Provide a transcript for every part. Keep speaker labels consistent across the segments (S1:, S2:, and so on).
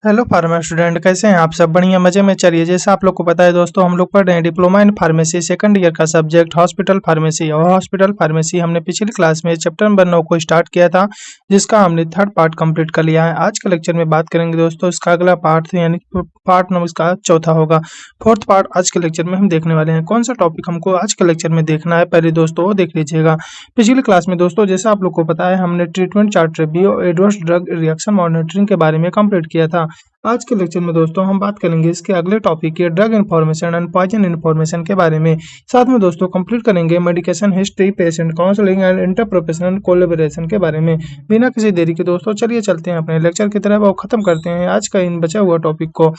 S1: Hello pharma student, कैसे हैं आप सब? बढ़िया मजे में। चलिए, जैसा आप लोग को पता है दोस्तों, हम लोग पढ़ रहे हैं diploma in pharmacy second year का सब्जेक्ट हॉस्पिटल फार्मेसी। और हॉस्पिटल फार्मेसी हमने पिछली क्लास में चैप्टर नंबर 9 को स्टार्ट किया था, जिसका हमने थर्ड पार्ट कंप्लीट कर लिया है। आज के लेक्चर में बात करेंगे दोस्तों, इसका अगला पार्ट यानी पार्ट 9 इसका चौथा होगा। फोर्थ पार्ट आज के लेक्चर में हम देखने वाले हैं। कौन सा टॉपिक हमको आज के लेक्चर में देखना है, पहले दोस्तों वो देख लीजिएगा। पिछली क्लास में दोस्तों, जैसा आप लोग को पता है, हमने treatment chart review adverse drug reaction monitoring के बारे में कंप्लीट किया था। आज के लेक्चर में दोस्तों हम बात करेंगे इसके अगले टॉपिक के drug information and poison information के बारे में। साथ में दोस्तों कंप्लीट करेंगे medication history, patient counselling and interprofessional collaboration के बारे में। बिना किसी देरी के दोस्तों चलिए चलते हैं अपने लेक्चर की तरफ और खत्म करते हैं आज का इन बचा हुआ टॉपिक को।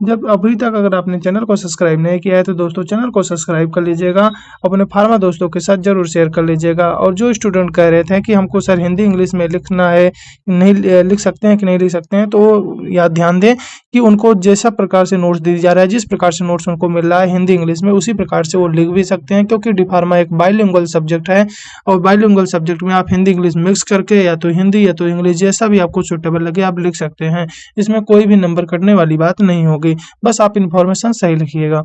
S1: जब अभी तक अगर आपने चैनल को सब्सक्राइब नहीं किया है तो दोस्तों चैनल को सब्सक्राइब कर लीजिएगा, अपने फार्मा दोस्तों के साथ जरूर शेयर कर लीजिएगा। और जो स्टूडेंट कह रहे थे कि हमको सर हिंदी इंग्लिश में लिखना है, नहीं लिख सकते हैं कि नहीं लिख सकते हैं, तो याद ध्यान दें कि उनको जैसा प्रकार से नोट्स दी जा रहा है, जिस प्रकार से नोट्स उनको मिल रहा है हिंदी इंग्लिश में, उसी प्रकार से वो लिख भी सकते हैं। क्योंकि डी फार्मा एक बाइलिंगुअल सब्जेक्ट है और बाइलिंगुअल सब्जेक्ट में आप हिंदी इंग्लिश मिक्स करके या तो हिंदी या तो इंग्लिश जैसा भी आपको सूटेबल लगे आप लिख सकते हैं। इसमें कोई भी नंबर कटने वाली बात नहीं होगी, बस आप इन्फॉर्मेशन सही लिखिएगा।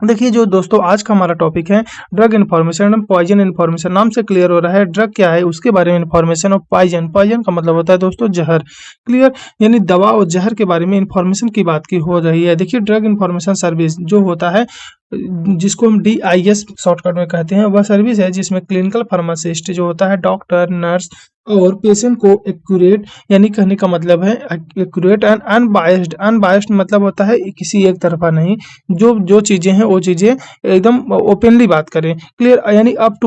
S1: देखिए जो दोस्तों आज का हमारा टॉपिक है ड्रग इन्फॉर्मेशन, पॉइजन इन्फॉर्मेशन। नाम से क्लियर हो रहा है ड्रग क्या है उसके बारे में इन्फॉर्मेशन, और पॉइजन पॉइजन का मतलब होता है दोस्तों जहर। क्लियर, यानी दवा और जहर के बारे में इन्फॉर्मेशन की बात की हो रही है। देखिए ड्रग इन्फॉर्मेशन सर्विस जो होता है, जिसको हम DIS शॉर्टकट में कहते हैं, वह सर्विस है जिसमें क्लिनिकल फार्मासिस्ट जो होता है, डॉक्टर, नर्स और पेशेंट को एक्यूरेट, यानी कहने का मतलब है एक्यूरेट एंड अनबायस्ड। अनबायस्ड मतलब होता है किसी एक तरफा नहीं, जो जो चीजें हैं वो चीजें एकदम ओपनली बात करें। क्लियर, यानी up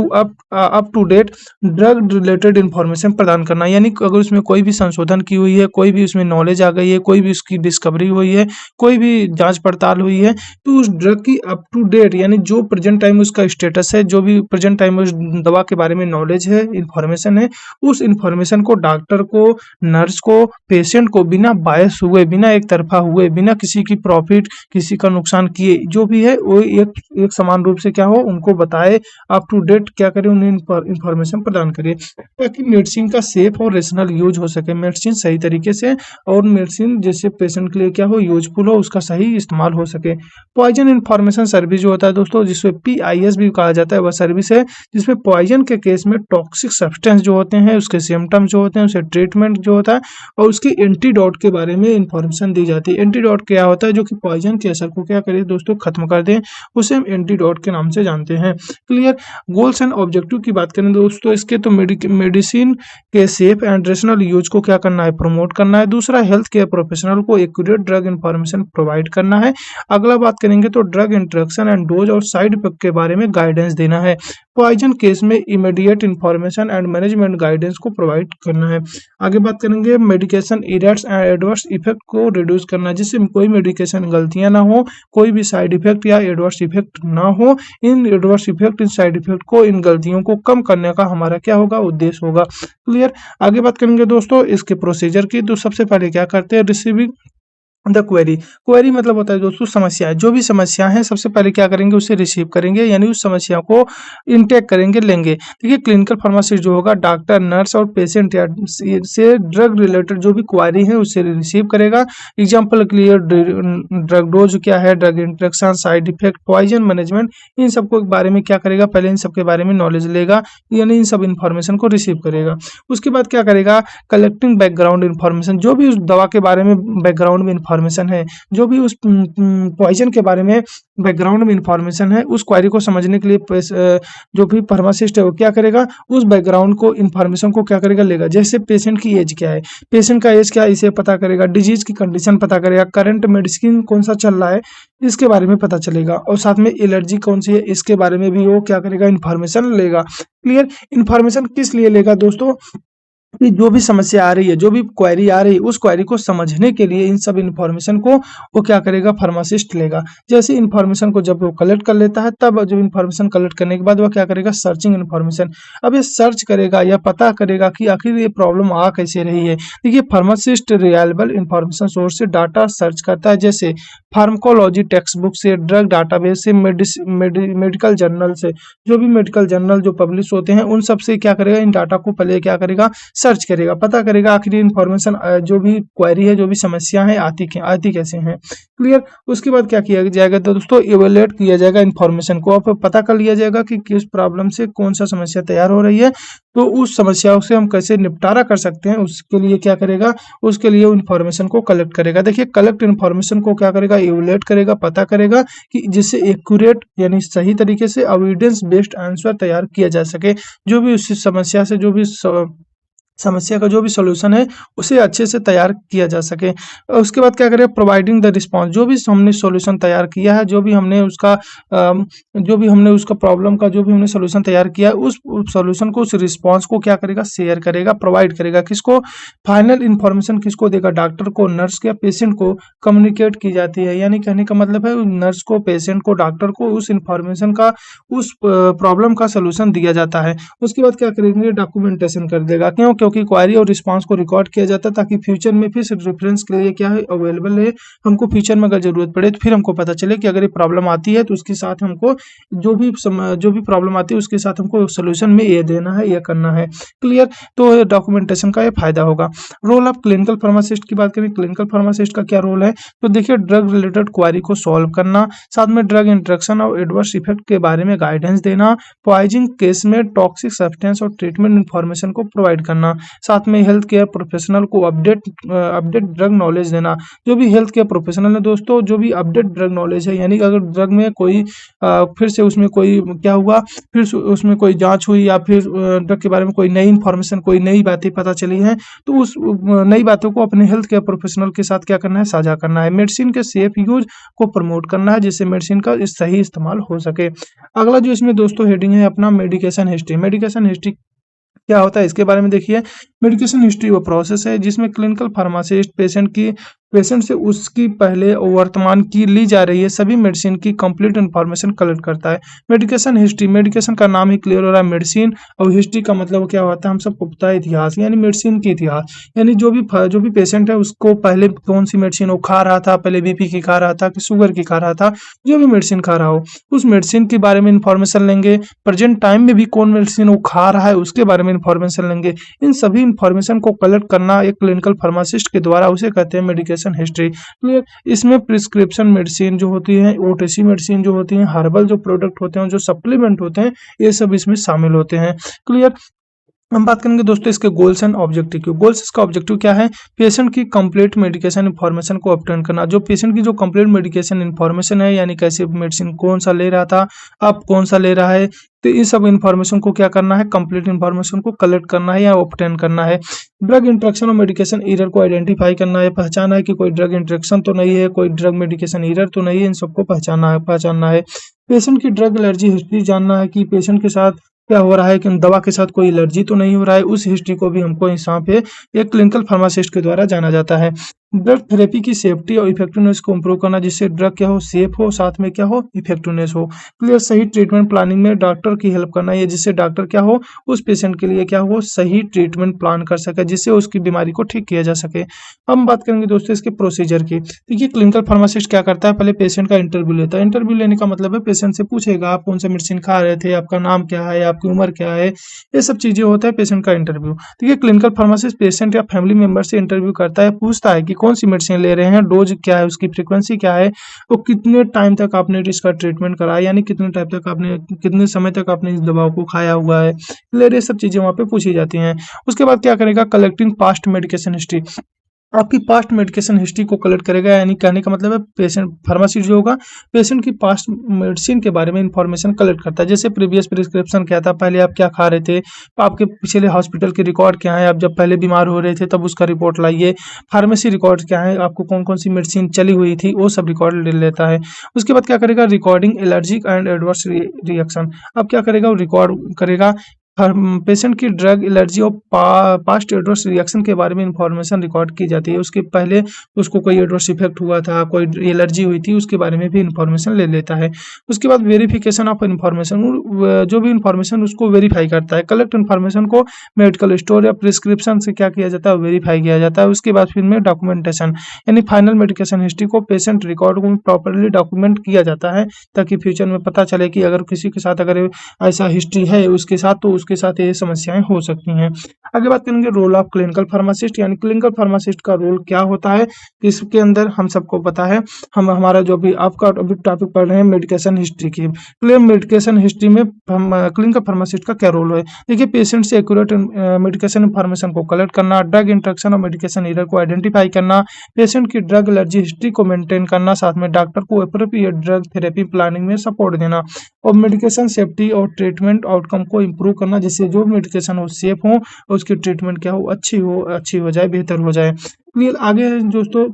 S1: to date drug related information प्रदान करना। यानी अगर उसमें कोई भी संशोधन की हुई है, कोई भी उसमें नॉलेज आ गई है, कोई भी उसकी डिस्कवरी हुई है, कोई भी जांच पड़ताल हुई है, तो उस ड्रग की अप टू डेट यानी जो प्रेजेंट टाइम उसका स्टेटस है, जो भी प्रेजेंट टाइम उस दवा के बारे में नॉलेज है, इंफॉर्मेशन है, उस इंफॉर्मेशन को डॉक्टर को, नर्स को, पेशेंट को बिना बायस हुए, बिना एक तरफा हुए, बिना किसी की प्रॉफिट, किसी का नुकसान किए, जो भी है वो एक समान रूप से क्या हो उनको बताए, अप टू डेट क्या करे, उन्हें इंफॉर्मेशन प्रदान करे, ताकि मेडिसिन का सेफ और रेशनल यूज हो सके, मेडिसिन सही तरीके से, और मेडिसिन जैसे पेशेंट के लिए क्या हो, यूजफुल हो, उसका सही इस्तेमाल हो सके। पॉइजन इन्फॉर्मेशन सर्विस जो होता है दोस्तों, जिसमें PIS भी कहा जाता है, वह सर्विस है जिसमें पॉइजन के केस में टॉक्सिक सब्सटेंस जो होते हैं, उसके सिम्टम्स जो होते हैं, उसे ट्रीटमेंट जो होता है, और उसकी एंटीडोट के बारे में इंफॉर्मेशन दी जाती है। एंटीडोट क्या होता है? जो कि पॉइजन के असर को क्या करे दोस्तों, खत्म कर दे, उसे हम एंटीडोट के नाम से जानते हैं। क्लियर, गोल्स एंड ऑब्जेक्टिव की बात करें दोस्तों इसके, तो मेडिसिन के सेफ एंड रेशनल यूज को क्या करना है, प्रमोट करना है। दूसरा, हेल्थ केयर प्रोफेशनल को एक्यूरेट ड्रग इंफॉर्मेशन प्रोवाइड करना है। अगला बात करेंगे तो ड्रग इंट्रैक्शन एंड डोज और साइड इफेक्ट के बारे में गाइडेंस देना है। पॉइजन केस में immediate information and management guidance को प्रोवाइड करना है। आगे बात करेंगे मेडिकेशन इरेट्स एंड एडवर्स इफेक्ट को रिड्यूस करना, जिससे कोई मेडिकेशन गलतियां ना हो, कोई भी साइड इफेक्ट या एडवर्स इफेक्ट ना हो। इन एडवर्स इफेक्ट, इन साइड इफेक्ट को, इन गलतियों को कम करने का हमारा क्या होगा, उद्देश्य होगा। क्लियर, आगे बात करेंगे दोस्तों इसके प्रोसीजर की। तो सबसे पहले क्या करते हैं, रिसीविंग द क्वेरी। क्वेरी मतलब होता है दोस्तों समस्या, जो भी समस्या है सबसे पहले क्या करेंगे, उसे रिसीव करेंगे, यानी उस समस्या को इनटेक करेंगे, लेंगे। देखिए क्लिनिकल फार्मासिस्ट जो होगा डॉक्टर, नर्स और पेशेंट या से ड्रग रिलेटेड जो भी क्वेरी है उससे रिसीव करेगा। एग्जाम्पल क्लियर, ड्रग डोज क्या है, drug interaction, side effect, poison management, इन सबको बारे में क्या करेगा, पहले इन सब के बारे में नॉलेज लेगा, यानी इन सब इंफॉर्मेशन को रिसीव करेगा। उसके बाद क्या करेगा, कलेक्टिंग बैकग्राउंड इन्फॉर्मेशन, जो भी उस दवा के बारे में बैकग्राउंड में इंफॉर्मेशन है, जो भी उस पॉइजन के बारे में बैकग्राउंड में इंफॉर्मेशन है, उस क्वेरी को समझने के लिए जो भी फार्मासिस्ट है वो क्या करेगा, उस बैकग्राउंड को, इंफॉर्मेशन को क्या करेगा, लेगा। जैसे पेशेंट की एज क्या है, पेशेंट का एज क्या है इसे पता करेगा, डिजीज की कंडीशन पता करेगा, करंट मेडिसिन कौन सा चल रहा है इसके बारे में पता चलेगा, और साथ में एलर्जी कौन सी है इसके बारे में भी वो क्या करेगा, इंफॉर्मेशन लेगा। क्लियर, इंफॉर्मेशन किस लिए लेगा दोस्तों, कि जो भी समस्या आ रही है, जो भी क्वेरी आ रही है, उस क्वेरी को समझने के लिए इन सब इन्फॉर्मेशन को वो क्या करेगा, फार्मासिस्ट लेगा। जैसे इन्फॉर्मेशन को जब वो कलेक्ट कर लेता है, तब जब इन्फॉर्मेशन कलेक्ट करने के बाद वह क्या करेगा, सर्चिंग इन्फॉर्मेशन। अब ये सर्च करेगा या पता करेगा कि आखिर ये प्रॉब्लम आ कैसे रही है। देखिए फार्मासिस्ट रिलायबल इन्फॉर्मेशन सोर्स से डाटा सर्च करता है, जैसे फार्माकोलॉजी टेक्स्ट बुक से, ड्रग डाटाबेस से, मेडिकल जर्नल से, जो भी मेडिकल जर्नल जो पब्लिश होते हैं उन सब से क्या करेगा, इन डाटा को पहले क्या करेगा, सर्च करेगा, पता करेगा आखिर इन्फॉर्मेशन जो भी क्वेरी है, जो भी समस्या है आती कैसे हैं। क्लियर। उसके बाद क्या किया जाएगा तो दोस्तों इवेलुएट किया जाएगा इन्फॉर्मेशन को, अब पता कर लिया जाएगा कि किस प्रॉब्लम से कौन सा समस्या तैयार हो रही है, तो उस समस्याओं से हम कैसे निपटारा कर सकते हैं, उसके लिए क्या करेगा, उसके लिए इन्फॉर्मेशन को कलेक्ट करेगा। देखिए कलेक्ट इन्फॉर्मेशन को क्या करेगा, इवेलुएट करेगा, पता करेगा कि जिससे एक्यूरेट यानी सही तरीके से एविडेंस बेस्ड आंसर तैयार किया जा सके, जो भी उस समस्या से जो भी समस्या का जो भी सॉल्यूशन है उसे अच्छे से तैयार किया जा सके। उसके बाद क्या करें, प्रोवाइडिंग द रिस्पांस, जो भी हमने सॉल्यूशन तैयार किया है, जो भी हमने उसका प्रॉब्लम का जो भी हमने सॉल्यूशन तैयार किया है, उस सॉल्यूशन को, उस रिस्पांस को क्या करेगा, शेयर करेगा, प्रोवाइड करेगा। किसको, फाइनल इन्फॉर्मेशन किसको देगा, डॉक्टर को, नर्स या पेशेंट को कम्युनिकेट की जाती है। यानी कहने का मतलब है नर्स को, पेशेंट को, डॉक्टर को उस इन्फॉर्मेशन का, उस प्रॉब्लम का सॉल्यूशन दिया जाता है। उसके बाद क्या करेंगे, डॉक्यूमेंटेशन कर देगा। क्योंकि क्वारी और रिस्पांस को रिकॉर्ड किया जाता है ताकि फ्यूचर में फिर रेफरेंस के लिए क्या है, अवेलेबल है। हमको फ्यूचर में अगर जरूरत पड़े तो फिर हमको पता चले कि अगर ये प्रॉब्लम आती है तो उसके साथ हमको जो भी प्रॉब्लम आती है उसके साथ हमको सोल्यूशन में ये देना है, ये करना है। क्लियर। तो डॉक्यूमेंटेशन का ये फायदा होगा। रोल ऑफ क्लिनिकल फार्मासिस्ट की बात करें, क्लिनिकल फार्मासिस्ट का क्या रोल है, तो देखिए ड्रग रिलेटेड क्वारी को सॉल्व करना, साथ में ड्रग इंटरेक्शन और एडवर्स इफेक्ट के बारे में गाइडेंस देना, पॉइजनिंग केस में टॉक्सिक सब्सटेंस और ट्रीटमेंट इन्फॉर्मेशन को प्रोवाइड करना, साथ में हेल्थ केयर प्रोफेशनल को अपडेट ड्रग नॉलेज देना। जो भी हेल्थ केयर प्रोफेशनल है दोस्तों, जो भी अपडेट ड्रग नॉलेज है, यानी कि अगर ड्रग में कोई फिर से उसमें कोई क्या हुआ, फिर उसमें कोई जांच हुई या फिर ड्रग के बारे में कोई नई इन्फॉर्मेशन, कोई नई बातें पता चली हैं, तो उस नई बातों को अपने हेल्थ केयर प्रोफेशनल के साथ क्या करना है, साझा करना है। मेडिसिन के सेफ यूज को प्रमोट करना है जिससे मेडिसिन का सही इस्तेमाल हो सके। अगला जो इसमें दोस्तों हेडिंग है अपना मेडिकेशन हिस्ट्री। मेडिकेशन हिस्ट्री क्या होता है इसके बारे में देखिए। मेडिकेशन हिस्ट्री वो प्रोसेस है जिसमें क्लिनिकल फार्मासिस्ट पेशेंट से उसकी पहले और वर्तमान की ली जा रही है सभी मेडिसिन की कंप्लीट इन्फॉर्मेशन कलेक्ट करता है। मेडिकेशन हिस्ट्री, मेडिकेशन का नाम ही क्लियर हो रहा है मेडिसिन, और हिस्ट्री का मतलब क्या होता है, हम सबको पता है इतिहास, यानी मेडिसिन की इतिहास। यानी जो भी पेशेंट है उसको पहले कौन सी मेडिसिन वो खा रहा था, पहले बीपी की खा रहा था कि शुगर की खा रहा था, जो भी मेडिसिन खा रहा हो उस मेडिसिन के बारे में इंफॉर्मेशन लेंगे। प्रेजेंट टाइम में भी कौन मेडिसिन वो खा रहा है उसके बारे में इंफॉर्मेशन लेंगे। इन सभी इंफॉर्मेशन को कलेक्ट करना एक क्लिनिकल फार्मासिस्ट के द्वारा उसे कहते हैं मेडिकेशन हिस्ट्री। क्लियर। इसमें प्रिस्क्रिप्शन मेडिसिन जो होती है, ओटीसी मेडिसिन जो होती है, हर्बल जो प्रोडक्ट होते हैं, जो सप्लीमेंट होते हैं, ये सब इसमें शामिल होते हैं। क्लियर। हम बात करेंगे दोस्तों इसके गोल्स एंड ऑब्जेक्टिव की। गोल्स, इसका ऑब्जेक्टिव क्या है, पेशेंट की कंप्लीट मेडिकेशन इंफॉर्मेशन को ऑब्टेन करना। जो पेशेंट की जो कंप्लीट मेडिकेशन इंफॉर्मेशन है, यानी कैसे मेडिसिन कौन सा ले रहा था, अब कौन सा ले रहा है, तो इस सब इन्फॉर्मेशन को क्या करना है, कंप्लीट इन्फॉर्मेशन को कलेक्ट करना है या ऑब्टेन करना है। ड्रग इंटरेक्शन और मेडिकेशन एरर को आइडेंटिफाई करना है, पहचाना है कि कोई ड्रग इंटरेक्शन तो नहीं है, कोई ड्रग मेडिकेशन एरर तो नहीं है, इन सबको पहचानना है। पेशेंट की ड्रग एलर्जी हिस्ट्री जानना है कि पेशेंट के साथ क्या हो रहा है, कि दवा के साथ कोई एलर्जी तो नहीं हो रहा है, उस हिस्ट्री को भी हमको यहाँ पे एक क्लिनिकल फार्मासिस्ट के द्वारा जाना जाता है। ड्रग थेरेपी की सेफ्टी और इफेक्टिवनेस को इम्प्रूव करना जिससे ड्रग क्या हो, सेफ हो, साथ में क्या हो, इफेक्टिवनेस हो। क्लियर। सही ट्रीटमेंट प्लानिंग में डॉक्टर की हेल्प करना है जिससे डॉक्टर क्या हो, उस पेशेंट के लिए क्या हो, सही ट्रीटमेंट प्लान कर सके जिससे उसकी बीमारी को ठीक किया जा सके। हम बात करेंगे दोस्तों इसके प्रोसीजर की। देखिए क्लिनिकल फार्मासिस्ट क्या करता है, पहले पेशेंट का इंटरव्यू लेता है। इंटरव्यू लेने का मतलब है पेशेंट से पूछेगा आप कौन सा मेडिसिन खा रहे थे, आपका नाम क्या है, आपकी उम्र क्या है, ये सब चीजें होता है पेशेंट का इंटरव्यू। देखिए क्लिनिकल फार्मासिस्ट पेशेंट या फैमिली मेंबर से इंटरव्यू करता है, पूछता है कि कौन सी मेडिसिन ले रहे हैं, डोज क्या है, उसकी फ्रीक्वेंसी क्या है, और कितने टाइम तक आपने इसका ट्रीटमेंट कराया, यानी कितने समय तक आपने इस दवाओं को खाया हुआ है। क्लियर। ये सब चीजें वहाँ पे पूछी जाती हैं। उसके बाद क्या करेगा, कलेक्टिंग पास्ट मेडिकेशन हिस्ट्री, आपकी पास्ट मेडिकेशन हिस्ट्री को कलेक्ट करेगा। यानी कहने का मतलब है पेशेंट फार्मासिस्ट जो होगा पेशेंट की पास्ट मेडिसिन के बारे में इंफॉर्मेशन कलेक्ट करता है। जैसे प्रीवियस प्रिस्क्रिप्शन क्या था, पहले आप क्या खा रहे थे, आपके पिछले हॉस्पिटल के रिकॉर्ड क्या है, आप जब पहले बीमार हो रहे थे तब उसका रिपोर्ट लाइए। फार्मेसी रिकॉर्ड क्या है, आपको कौन कौन सी मेडिसिन चली हुई थी, वो सब रिकॉर्ड ले लेता है। उसके बाद क्या करेगा, recording allergic and adverse reaction. अब क्या करेगा, वो रिकॉर्ड करेगा पेशेंट की ड्रग एलर्जी और पास्ट एडवर्स रिएक्शन के बारे में इंफॉर्मेशन रिकॉर्ड की जाती है। उसके पहले उसको कोई एडवर्स इफेक्ट हुआ था, कोई एलर्जी हुई थी, उसके बारे में भी इंफॉर्मेशन ले लेता है। उसके बाद वेरिफिकेशन ऑफ इंफॉर्मेशन, जो भी इंफॉर्मेशन उसको वेरीफाई करता है। कलेक्ट इंफॉर्मेशन को मेडिकल स्टोर या प्रिस्क्रिप्शन से क्या किया जाता है, वेरीफाई किया जाता है। उसके बाद फिर में डॉक्यूमेंटेशन, यानी फाइनल मेडिकेशन हिस्ट्री को पेशेंट रिकॉर्ड को प्रॉपरली डॉक्यूमेंट किया जाता है ताकि फ्यूचर में पता चले कि अगर किसी के साथ अगर ऐसा हिस्ट्री है उसके साथ तो उसके साथ ये समस्याएं हो सकती हैं। आगे बात करेंगे रोल ऑफ क्लिनिकल फार्मासिस्ट, यानी क्लिनिकल फार्मासिस्ट का रोल क्या होता है। इसके अंदर हम सबको पता है, हम हमारा जो भी आपका अभी टॉपिक पढ़ रहे हैं मेडिकेशन हिस्ट्री की, क्लियर मेडिकेशन हिस्ट्री में हम क्लिनिकल फार्मासिस्ट का क्या रोल है। देखिए, पेशेंट से एक्यूरेट मेडिकेशन इन्फॉर्मेशन को कलेक्ट करना, ड्रग इंटरेक्शन और मेडिकेशन एरर को आइडेंटिफाई करना, पेशेंट की ड्रग एलर्जी हिस्ट्री को मेंटेन करना, साथ में डॉक्टर को एप्रोप्रिएट ड्रग थेरेपी प्लानिंग में सपोर्ट देना, और मेडिकेशन सेफ्टी और ट्रीटमेंट आउटकम को इम्प्रूव करना, जिससे जो मेडिकेशन हो सेफ हो, उसकी ट्रीटमेंट क्या हो, अच्छी हो जाए, बेहतर हो जाए। क्लियर। आगे है दोस्तों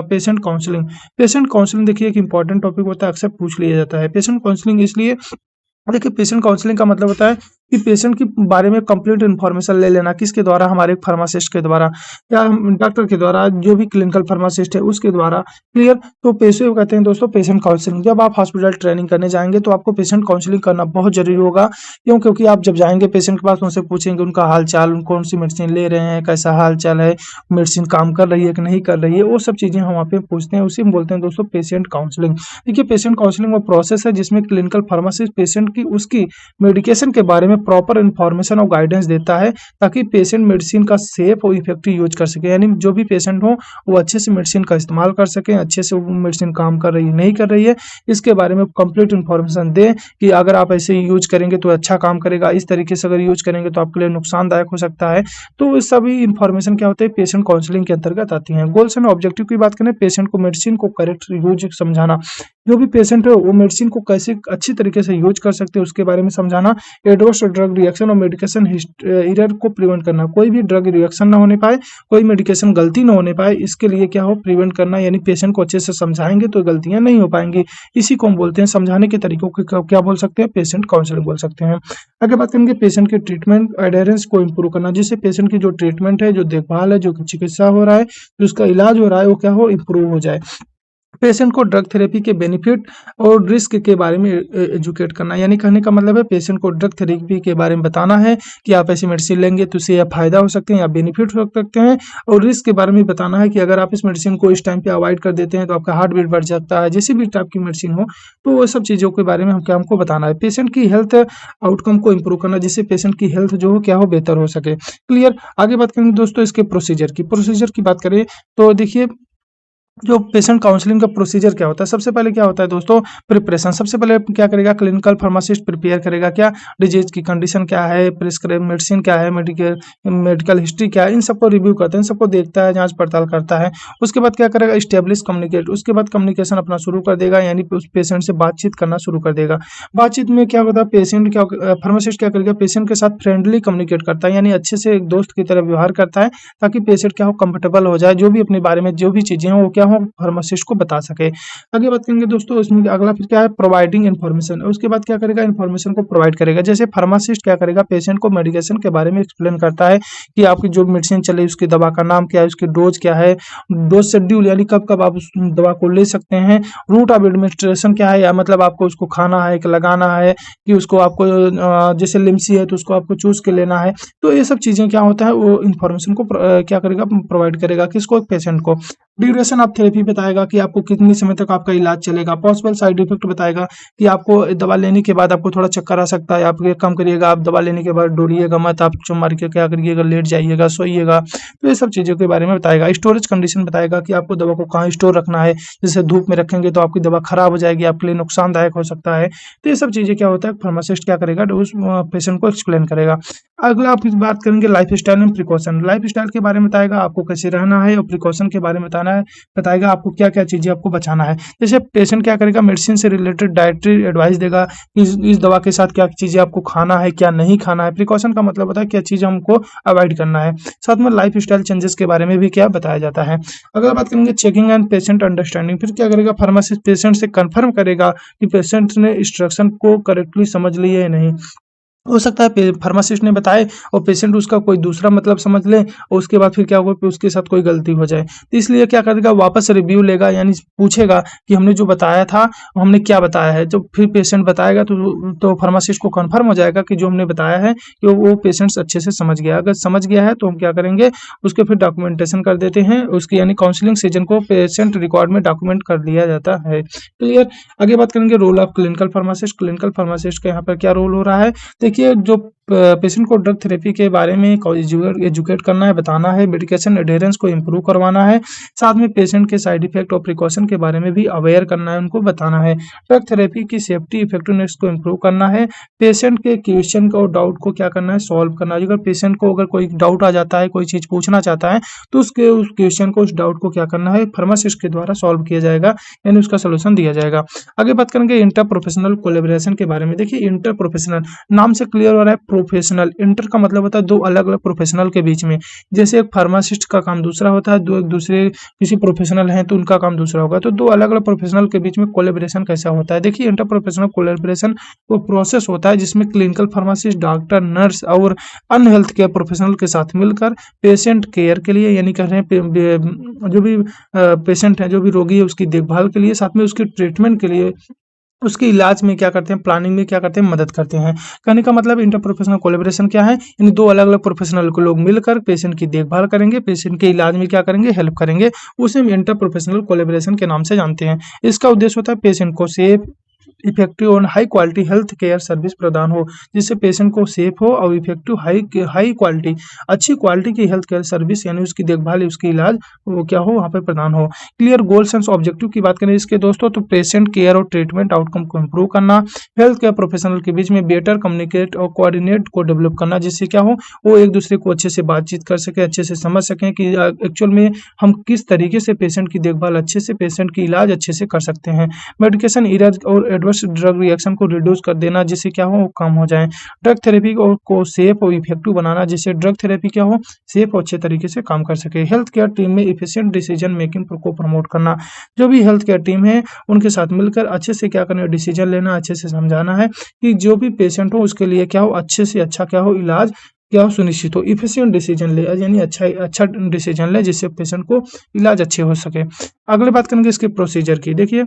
S1: पेशेंट काउंसलिंग। पेशेंट काउंसलिंग देखिए एक इंपॉर्टेंट टॉपिक होता है, अक्सर पूछ लिया जाता है। पेशेंट काउंसलिंग इसलिए, देखिए पेशेंट काउंसलिंग का मतलब होता है कि पेशेंट के बारे में कंप्लीट इन्फॉर्मेशन ले लेना, किसके द्वारा, हमारे फार्मासिस्ट के द्वारा या डॉक्टर के द्वारा, जो भी क्लिनिकल फार्मासिस्ट है उसके द्वारा। क्लियर। तो पेशे कहते हैं दोस्तों पेशेंट काउंसलिंग। जब आप हॉस्पिटल ट्रेनिंग करने जाएंगे तो आपको पेशेंट काउंसलिंग करना बहुत जरूरी होगा। क्यों? क्योंकि आप जब जाएंगे पेशेंट के पास, उनसे पूछेंगे उनका हाल चाल, कौन सी मेडिसिन ले रहे हैं, कैसा हाल चाल है, मेडिसिन काम कर रही है कि नहीं कर रही है, वो सब चीजें हम वहाँ पे पूछते हैं, उसी में बोलते हैं दोस्तों पेशेंट काउंसलिंग। देखिए, पेशेंट काउंसलिंग वो प्रोसेस है जिसमें क्लिनिकल फार्मासिस्ट पेशेंट की उसकी मेडिकेशन के बारे में प्रॉपर इन्फॉर्मेशन और गाइडेंस देता है, ताकि पेशेंट मेडिसिन का सेफ और इफेक्टिव यूज कर सके। यानी जो भी पेशेंट हो वो अच्छे से मेडिसिन का इस्तेमाल कर सके, अच्छे से वो मेडिसिन काम कर रही है नहीं कर रही है, इसके बारे में कंप्लीट इन्फॉर्मेशन दे कि अगर आप ऐसे यूज करेंगे तो अच्छा काम करेगा, इस तरीके से अगर यूज करेंगे तो आपके लिए नुकसानदायक हो सकता है। तो ये सभी इन्फॉर्मेशन क्या होते हैं, पेशेंट काउंसलिंग के अंतर्गत आती हैं। गोल्स एंड ऑब्जेक्टिव की बात करें, पेशेंट को मेडिसिन को करेक्ट यूज समझाना, जो भी पेशेंट है वो मेडिसिन को कैसे अच्छी तरीके से यूज कर सकते हैं उसके बारे में समझाना, एडवर्स ड्रग रिएक्शन और मेडिकेशन एरर को प्रिवेंट करना, कोई भी ड्रग रिएक्शन ना होने पाए, कोई मेडिकेशन गलती ना होने पाए, इसके लिए क्या हो, प्रिवेंट करना। यानी पेशेंट को अच्छे से समझाएंगे तो गलतियां नहीं हो पाएंगी। इसी को हम बोलते हैं, समझाने के तरीकों को क्या बोल सकते हैं, पेशेंट काउंसलिंग बोल सकते हैं। आगे बात करेंगे पेशेंट के ट्रीटमेंट एडेरेंस को इम्प्रूव करना, जिससे पेशेंट की जो ट्रीटमेंट है, जो देखभाल है, जो चिकित्सा हो रहा है, जो उसका इलाज हो रहा है, वो क्या हो, इम्प्रूव हो जाए। पेशेंट को ड्रग थेरेपी के बेनिफिट और रिस्क के बारे में एजुकेट करना, यानी कहने का मतलब है पेशेंट को ड्रग थेरेपी के बारे में बताना है कि आप ऐसी मेडिसिन लेंगे तो इससे या फायदा हो सकते हैं या बेनिफिट हो सकते हैं, और रिस्क के बारे में बताना है कि अगर आप इस मेडिसिन को इस टाइम पे अवॉइड कर देते हैं तो आपका हार्ट बीट बढ़ सकता है, जैसी भी टाइप की मेडिसिन हो, तो वो सब चीज़ों के बारे में हमको बताना है। पेशेंट की हेल्थ आउटकम को इम्प्रूव करना, जिससे पेशेंट की हेल्थ जो हो क्या हो, बेहतर हो सके। क्लियर। आगे बात करेंगे दोस्तों इसके प्रोसीजर की बात करें तो देखिए, जो पेशेंट काउंसलिंग का प्रोसीजर क्या होता है, सबसे पहले क्या होता है दोस्तों, प्रिपरेशन। सबसे पहले क्या करेगा, क्लिनिकल फार्मासिस्ट प्रिपेयर करेगा क्या, डिजीज की कंडीशन क्या है, प्रिस्क्राइब मेडिसिन क्या है, मेडिकल हिस्ट्री क्या है, इन सबको रिव्यू करता है, इन सबको देखता है, जांच पड़ताल करता है। उसके बाद क्या करेगा, स्टेब्लिश कम्युनिकेट, उसके बाद कम्युनिकेशन अपना शुरू कर देगा, यानी उस पेशेंट से बातचीत करना शुरू कर देगा। बातचीत में क्या होता है, पेशेंट क्या, फार्मासिस्ट क्या करेगा, पेशेंट के साथ फ्रेंडली कम्युनिकेट करता है, यानी अच्छे से एक दोस्त की तरह व्यवहार करता है, ताकि पेशेंट क्या हो, कंफर्टेबल हो जाए, जो भी अपने बारे में जो भी चीजें हो वो क्या हो, फार्मासिस्ट को बता सके। आगे बात करेंगे दोस्तों, इसमें अगला फिर क्या है, प्रोवाइडिंग इन्फॉर्मेशन। उसके बाद क्या करेगा, इन्फॉर्मेशन को प्रोवाइड करेगा। जैसे फार्मासिस्ट क्या करेगा, पेशेंट को मेडिकेशन के बारे में एक्सप्लेन करता है कि आपकी जो मेडिसिन चले उसकी दवा का नाम क्या है, उसकी डोज क्या है, डोज शेड्यूल यानी कब कब आप उस दवा को ले सकते हैं, रूट ऑफ एडमिनिस्ट्रेशन क्या है, या मतलब आपको उसको खाना है कि लगाना है, कि उसको आपको जैसे लिम्सी है तो उसको आपको चूस के लेना है। तो ये सब चीजें क्या होता है, वो इन्फॉर्मेशन को क्या करेगा, प्रोवाइड करेगा, किसको, पेशेंट को। ड्यूरेशन ऑफ थेरेपी बताएगा कि आपको कितनी समय तक आपका इलाज चलेगा। पॉसिबल साइड इफेक्ट बताएगा कि आपको दवा लेने के बाद आपको थोड़ा चक्कर आ सकता है, आप ये कम करिएगा, आप दवा लेने के बाद डोरिएगा मत, आप चुम मार के क्या करिएगा, लेट जाइएगा, सोइएगा। तो ये सब चीज़ों के बारे में बताएगा। स्टोरेज कंडीशन बताएगा कि आपको दवा को कहाँ स्टोर रखना है, जैसे धूप में रखेंगे तो आपकी दवा खराब हो जाएगी, आपके लिए नुकसानदायक हो सकता है। तो ये सब चीज़ें क्या होता है, फार्मासिस्ट क्या करेगा, उस पेशेंट को एक्सप्लेन करेगा। अगला आप बात करेंगे life style and precaution. Life style के बारे में बताएगा आपको कैसे रहना है, और प्रिकॉशन के बारे में बताएगा आपको क्या क्या चीजें आपको बचाना है। जैसे पेशेंट क्या करेगा, मेडिसिन से रिलेटेड डाइटरी एडवाइस देगा कि इस दवा के साथ क्या चीजें आपको खाना है, क्या नहीं खाना है। प्रिकॉशन का मतलब होता है क्या चीज हमको अवॉइड करना है। साथ में लाइफ स्टाइल चेंजेस के बारे में भी क्या बताया जाता है। अगर बात करेंगे चेकिंग एंड पेशेंट अंडरस्टैंडिंग, फिर क्या करेगा, फार्मासिस्ट पेशेंट से कंफर्म करेगा कि पेशेंट ने इंस्ट्रक्शन को करेक्टली समझ लिया है नहीं। हो सकता है फार्मासिस्ट ने बताए और पेशेंट उसका कोई दूसरा मतलब समझ ले, और उसके बाद फिर क्या होगा कि उसके साथ कोई गलती हो जाए। तो इसलिए क्या करेगा, वापस रिव्यू लेगा, यानी पूछेगा कि हमने जो बताया था हमने क्या बताया है। जब फिर पेशेंट बताएगा तो फार्मासिस्ट को कंफर्म हो जाएगा कि जो हमने बताया है कि वो पेशेंट अच्छे से समझ गया। अगर समझ गया है तो हम क्या करेंगे, उसके फिर डॉक्यूमेंटेशन कर देते हैं, उसकी यानी काउंसलिंग सेशन को पेशेंट रिकॉर्ड में डॉक्यूमेंट कर लिया जाता है। क्लियर। आगे बात करेंगे role of clinical pharmacist. Clinical pharmacist का यहाँ पर क्या रोल हो रहा है। देखिए जो पेशेंट को ड्रग थेरेपी के बारे में एजुकेट करना है, बताना है, मेडिकेशन एडेरेंस को इम्प्रूव करवाना है, साथ में पेशेंट के साइड इफेक्ट और प्रिकॉशन के बारे में भी अवेयर करना है, उनको बताना है। ड्रग थेरेपी की सेफ्टी इफेक्टिवनेस को इम्प्रूव करना है, पेशेंट के क्वेश्चन को डाउट को क्या करना है, सॉल्व करना है। अगर पेशेंट को अगर कोई डाउट आ जाता है, कोई चीज़ पूछना चाहता है, तो उस क्वेश्चन को, उस डाउट को क्या करना है, फार्मासिस्ट के द्वारा सॉल्व किया जाएगा, यानी उसका सोल्यूशन दिया जाएगा। आगे बात करेंगे इंटर प्रोफेशनल कोलेबोरेशन के बारे में। देखिए इंटर प्रोफेशनल नाम से क्लियर हो रहा है, प्रोफेशनल। इंटर का मतलब होता है दो अलग अलग प्रोफेशनल के बीच में, जैसे एक फार्मासिस्ट का काम दूसरा होता है, दो एक दूसरे किसी प्रोफेशनल हैं तो उनका काम दूसरा होगा, तो दो अलग अलग प्रोफेशनल के बीच में कोलेबोरेशन कैसा होता है। देखिए इंटर प्रोफेशनल कोलेबोरेशन वो प्रोसेस होता है जिसमें क्लिनिकल फार्मासिस्ट, डॉक्टर, नर्स और अन्य हेल्थ केयर प्रोफेशनल के साथ मिलकर पेशेंट केयर के लिए, यानी कह रहे हैं जो भी पेशेंट है, जो भी रोगी है, उसकी देखभाल के लिए, साथ में उसके ट्रीटमेंट के लिए, उसके इलाज में क्या करते हैं, प्लानिंग में क्या करते हैं, मदद करते हैं। कहने का मतलब इंटर प्रोफेशनल कोलेबोरेशन क्या है, इन दो अलग अलग प्रोफेशनल को लोग मिलकर पेशेंट की देखभाल करेंगे, पेशेंट के इलाज में क्या करेंगे, हेल्प करेंगे, उसे हम इंटर प्रोफेशनल कोलेबोरेशन के नाम से जानते हैं। इसका उद्देश्य होता है पेशेंट को सेफ, इफेक्टिव और high quality health care service प्रदान हो, जिससे पेशेंट को सेफ हो और इफेक्टिव हाई क्वालिटी, अच्छी क्वालिटी की हेल्थ केयर सर्विस, यानी उसकी देखभाल, उसकी इलाज वो क्या हो, वहाँ पे प्रदान हो। क्लियर गोल्स एंड ऑब्जेक्टिव की बात करें इसके दोस्तों, तो पेशेंट केयर और ट्रीटमेंट आउटकम को इम्प्रूव करना, हेल्थ केयर प्रोफेशनल के बीच में बेटर कम्युनिकेट और कोऑर्डिनेट को डेवलप करना, जिससे क्या हो, वो एक दूसरे को अच्छे से बातचीत कर सके, अच्छे से समझ सकें कि एक्चुअल में हम किस तरीके से पेशेंट की देखभाल अच्छे से, पेशेंट की इलाज अच्छे से कर सकते हैं। मेडिकेशन एरर और एडवर्स ड्रग रिएक्शन को रिड्यूस कर देना, जिससे क्या हो, वो कम हो जाए। ड्रग थेरेपी को सेफ और इफेक्टिव बनाना, जिससे ड्रग थेरेपी क्या हो, सेफ और अच्छे तरीके से काम कर सके। हेल्थ केयर टीम में इफिशिएंट डिसीजन मेकिंग को प्रमोट करना, जो भी हेल्थ केयर टीम है उनके साथ मिलकर अच्छे से क्या करना है, डिसीजन लेना, अच्छे से समझाना है कि जो भी पेशेंट हो उसके लिए क्या हो, अच्छे से अच्छा क्या हो, इलाज क्या हो, सुनिश्चित हो। इफिशिएंट डिसीजन ले, यानी अच्छा डिसीजन ले, जिससे पेशेंट को इलाज अच्छे हो सके। अगली बात करेंगे इसके प्रोसीजर की। देखिए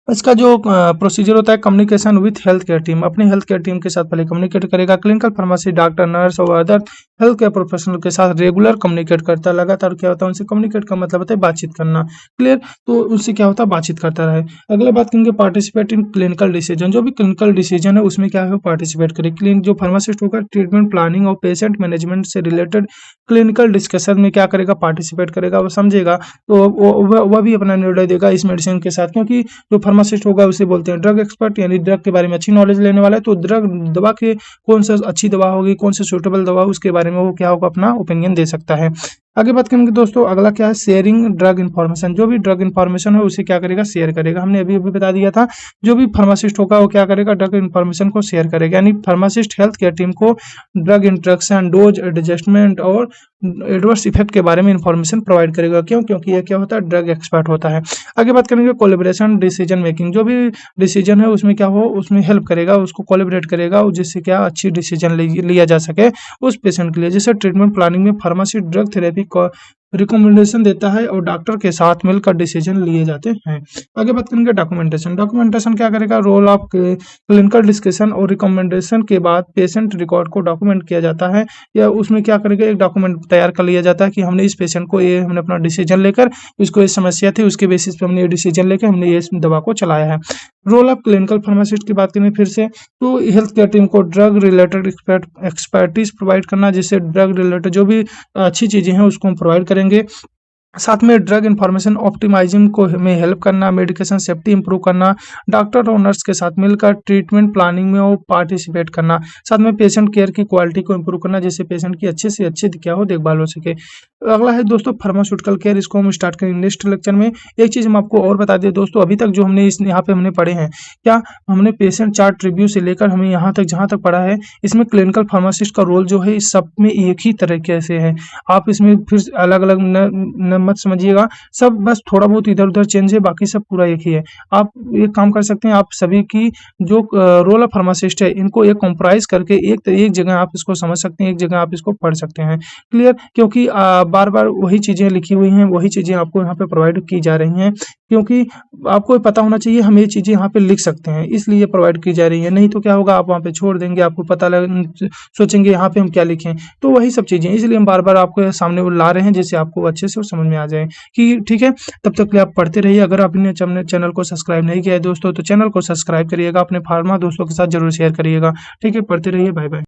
S1: इसका जो प्रोसीजर होता है, communication with health care team, अपनी हेल्थ केयर टीम के साथ पहले कम्युनिकेट करेगा। क्लिनिकल फार्मेसी, डॉक्टर, नर्स और अदर हेल्थ केयर प्रोफेशनल के साथ रेगुलर कम्युनिकेट करता है, लगातार क्या होता है, उनसे कम्युनिकेट का मतलब होता है बातचीत करना। क्लियर, तो उससे क्या होता है, बातचीत करता रहे। अगले बात करेंगे पार्टिसिपेट इन क्लिनिकल डिसीजन, जो भी क्लिनिकल डिसीजन है उसमें क्या है, पार्टिसिपेट करे। जो फार्मासिस्ट होगा ट्रीटमेंट प्लानिंग और पेशेंट मैनेजमेंट से रिलेटेड क्लिनिकल डिस्कशन में क्या करेगा, पार्टिसिपेट करेगा, वो समझेगा, तो वह भी अपना निर्णय देगा इस मेडिसिन के साथ, क्योंकि जो फार्मासिस्ट होगा उसे बोलते हैं ड्रग एक्सपर्ट, यानी ड्रग के बारे में अच्छी नॉलेज लेने वाला है। तो दवा के कौन सा अच्छी दवा होगी, कौन सा सूटेबल दवा, उसके बारे में वो क्या होगा, अपना ओपिनियन दे सकता है। आगे बात करेंगे दोस्तों, अगला क्या है, शेयरिंग ड्रग इन्फॉर्मेशन, जो भी ड्रग इन्फॉर्मेशन है उसे क्या करेगा, शेयर करेगा। हमने अभी बता दिया था, जो भी फार्मासिस्ट होगा वो क्या करेगा, ड्रग इन्फॉर्मेशन को शेयर करेगा, यानी फार्मासिस्ट हेल्थ केयर टीम को ड्रग इंट्रक्शन, डोज एडजस्टमेंट और एडवर्स इफेक्ट के बारे में इंफॉर्मेशन प्रोवाइड करेगा। क्यों, क्योंकि ये क्या होता है, ड्रग एक्सपर्ट होता है। आगे बात करेंगे कोलैबोरेशन डिसीजन मेकिंग, जो भी डिसीजन है उसमें क्या हो, उसमें हेल्प करेगा, उसको कोलैबोरेट करेगा, जिससे क्या अच्छी डिसीजन लिया जा सके उस पेशेंट के लिए। जैसे ट्रीटमेंट प्लानिंग में फार्मासिस्ट ड्रग थेरेपी को रिकमेंडेशन देता है और डॉक्टर के साथ मिलकर डिसीजन लिए जाते हैं। आगे बात करेंगे डॉक्यूमेंटेशन। डॉक्यूमेंटेशन क्या करेगा, रोल ऑफ क्लिनिकल डिस्कशन और रिकमेंडेशन के बाद पेशेंट रिकॉर्ड को डॉक्यूमेंट किया जाता है, या उसमें क्या करेगा, एक डॉक्यूमेंट तैयार कर लिया जाता है कि हमने इस पेशेंट को ये, हमने अपना डिसीजन लेकर, इसको ये समस्या थी, उसके बेसिस पे हमने ये डिसीजन लेकर हमने ये दवा को चलाया है। रोल ऑफ क्लिनिकल फार्मासिस्ट की बात करें फिर से, तो हेल्थ केयर टीम को ड्रग रिलेटेड एक्सपर्टीज प्रोवाइड करना, जिससे ड्रग रिलेटेड जो भी अच्छी चीज़ें हैं उसको हम प्रोवाइड करेंगे। साथ में ड्रग इन्फॉर्मेशन ऑप्टिमाइजिंग को में हेल्प करना, मेडिकेशन सेफ्टी इंप्रूव करना, डॉक्टर और नर्स के साथ मिलकर ट्रीटमेंट प्लानिंग में वो पार्टिसिपेट करना, साथ में पेशेंट केयर की क्वालिटी को इंप्रूव करना, जिससे पेशेंट की अच्छे से अच्छे क्या हो, देखभाल हो सके। अगला है दोस्तों फार्मास्यूटिकल केयर, इसको हम स्टार्ट करेंगे नेक्स्ट लेक्चर में। एक चीज़ हम आपको और बता दें दोस्तों, अभी तक जो हमने यहाँ पे हमने पढ़े हैं, क्या हमने पेशेंट चार्ट रिव्यू से लेकर हमें यहाँ तक जहाँ तक पढ़ा है, इसमें क्लिनिकल फार्मासिस्ट का रोल जो है इस सब में एक ही तरीके से है। आप इसमें फिर अलग अलग मत समझिएगा, सब बस थोड़ा बहुत इधर उधर चेंज है, बाकी सब पूरा एक ही है। आप एक काम कर सकते हैं, आप सभी की जो रोल ऑफ फार्मासिस्ट है इनको एक कंप्राइज करके एक जगह आप इसको समझ सकते हैं, एक जगह आप इसको पढ़ सकते हैं। क्लियर, क्योंकि बार बार वही चीज़ें लिखी हुई हैं, वही चीज़ें आपको यहाँ पे प्रोवाइड की जा रही हैं, क्योंकि आपको पता होना चाहिए हम ये चीज़ें यहाँ पे लिख सकते हैं, इसलिए प्रोवाइड की जा रही है। नहीं तो क्या होगा, आप वहाँ पे छोड़ देंगे, आपको पता लग सोचेंगे यहाँ पे हम क्या लिखें, तो वही सब चीज़ें इसलिए हम बार-बार आपके सामने वो ला रहे हैं, जिससे आपको अच्छे से और समझ में आ जाए कि ठीक है। तब तक के लिए आप पढ़ते रहिए। अगर आपने चैनल को सब्सक्राइब नहीं किया है दोस्तों, तो चैनल को सब्सक्राइब करिएगा, अपने फार्मा दोस्तों के साथ ज़रूर शेयर करिएगा। ठीक है, पढ़ते रहिए। Bye bye.